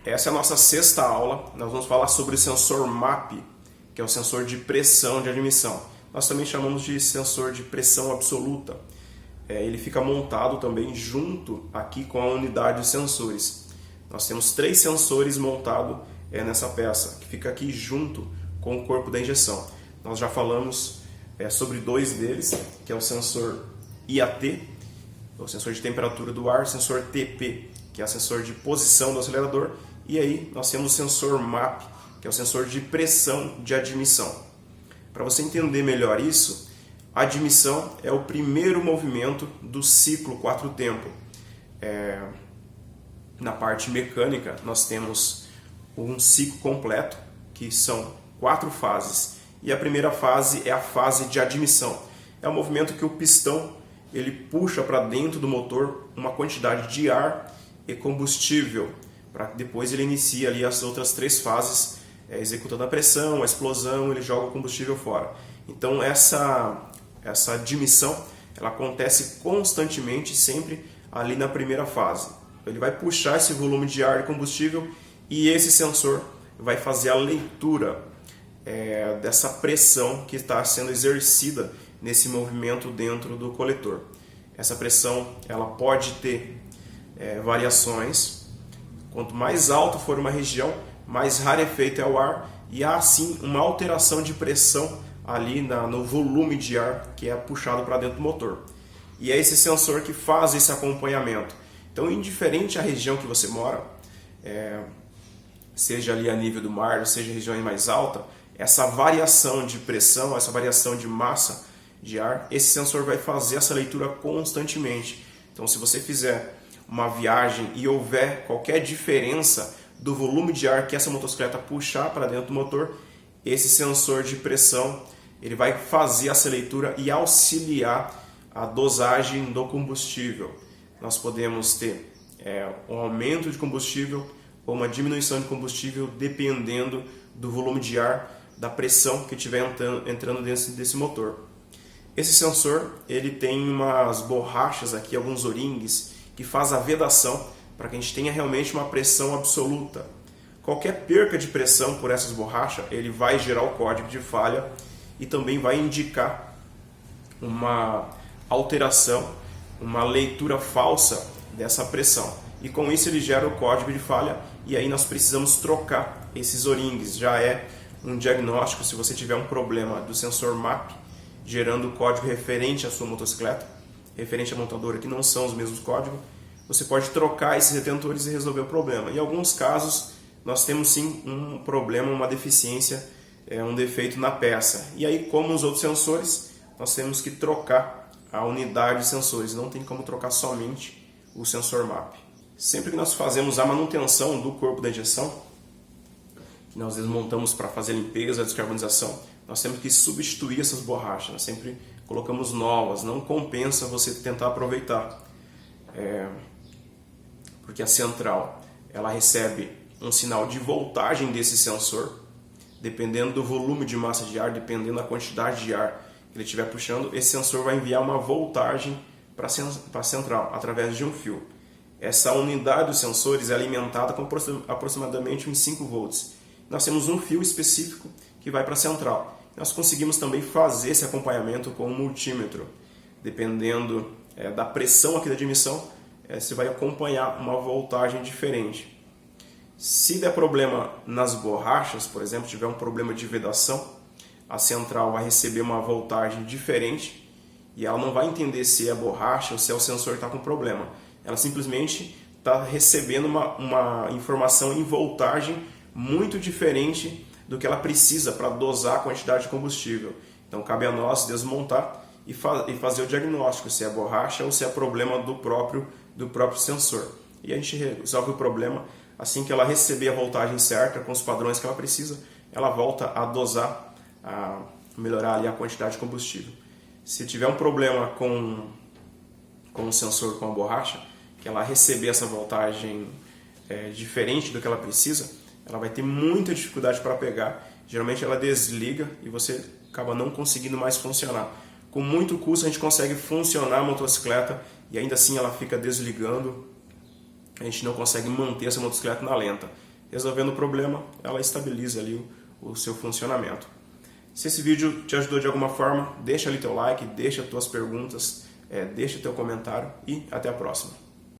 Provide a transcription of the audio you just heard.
Essa é a nossa sexta aula. Nós vamos falar sobre o sensor MAP, que é o sensor de pressão de admissão. Nós também chamamos de sensor de pressão absoluta. Ele fica montado também junto aqui com a unidade de sensores. Nós temos 3 sensores montados nessa peça, que fica aqui junto com o corpo da injeção. Nós já falamos sobre 2 deles, que é o sensor IAT, o sensor de temperatura do ar, o sensor TP, que é o sensor de posição do acelerador, e aí nós temos o sensor MAP, que é o sensor de pressão de admissão. Para você entender melhor isso, a admissão é o primeiro movimento do ciclo 4 tempo. Na parte mecânica, nós temos um ciclo completo, que são 4 fases. E a primeira fase é a fase de admissão. É o movimento que o pistão ele puxa para dentro do motor uma quantidade de ar e combustível, para que depois ele inicie ali as outras 3 fases, executando a pressão, a explosão, ele joga o combustível fora. Então essa admissão ela acontece constantemente, sempre ali na primeira fase. Ele vai puxar esse volume de ar e combustível e esse sensor vai fazer a leitura dessa pressão que está sendo exercida nesse movimento dentro do coletor. Essa pressão ela pode ter variações. Quanto mais alto for uma região, mais rarefeito é o ar e há sim uma alteração de pressão ali no volume de ar que é puxado para dentro do motor. E é esse sensor que faz esse acompanhamento. Então, indiferente à região que você mora, seja ali a nível do mar, seja região mais alta, essa variação de pressão, essa variação de massa de ar, esse sensor vai fazer essa leitura constantemente. Então, se você fizer uma viagem e houver qualquer diferença do volume de ar que essa motocicleta puxar para dentro do motor, esse sensor de pressão ele vai fazer essa leitura e auxiliar a dosagem do combustível. Nós podemos ter um aumento de combustível ou uma diminuição de combustível dependendo do volume de ar, da pressão que estiver entrando dentro desse motor. Esse sensor ele tem umas borrachas aqui, alguns O-rings, que faz a vedação para que a gente tenha realmente uma pressão absoluta. Qualquer perca de pressão por essas borrachas, ele vai gerar o código de falha e também vai indicar uma alteração, uma leitura falsa dessa pressão. E com isso ele gera o código de falha e aí nós precisamos trocar esses O-rings. Já é um diagnóstico se você tiver um problema do sensor MAP, gerando o código referente à sua motocicleta, referente à montadora, que não são os mesmos códigos, você pode trocar esses retentores e resolver o problema. Em alguns casos, nós temos sim um problema, uma deficiência, um defeito na peça. E aí, como os outros sensores, nós temos que trocar a unidade de sensores. Não tem como trocar somente o sensor MAP. Sempre que nós fazemos a manutenção do corpo da injeção, que nós desmontamos para fazer a limpeza, a descarbonização, nós temos que substituir essas borrachas. Nós sempre colocamos novas. Não compensa você tentar aproveitar. Porque a central ela recebe um sinal de voltagem desse sensor, dependendo do volume de massa de ar, dependendo da quantidade de ar que ele estiver puxando, esse sensor vai enviar uma voltagem para a central através de um fio. Essa unidade dos sensores é alimentada com aproximadamente uns 5 volts. Nós temos um fio específico que vai para a central. Nós conseguimos também fazer esse acompanhamento com um multímetro. Dependendo da pressão aqui da admissão, você vai acompanhar uma voltagem diferente. Se der problema nas borrachas, por exemplo, tiver um problema de vedação, a central vai receber uma voltagem diferente e ela não vai entender se é a borracha ou se é o sensor que está com problema. Ela simplesmente está recebendo uma informação em voltagem muito diferente do que ela precisa para dosar a quantidade de combustível. Então cabe a nós desmontar e fazer o diagnóstico se é borracha ou se é problema do próprio sensor. E a gente resolve o problema assim que ela receber a voltagem certa, com os padrões que ela precisa, ela volta a dosar, a melhorar ali a quantidade de combustível. Se tiver um problema com o sensor, com a borracha, que ela receber essa voltagem diferente do que ela precisa, ela vai ter muita dificuldade para pegar. Geralmente ela desliga e você acaba não conseguindo mais funcionar. Com muito custo a gente consegue funcionar a motocicleta e ainda assim ela fica desligando. A gente não consegue manter essa motocicleta na lenta. resolvendo o problema, ela estabiliza ali o seu funcionamento. Se esse vídeo te ajudou de alguma forma, deixa ali teu like, deixa tuas perguntas, deixa teu comentário e até a próxima.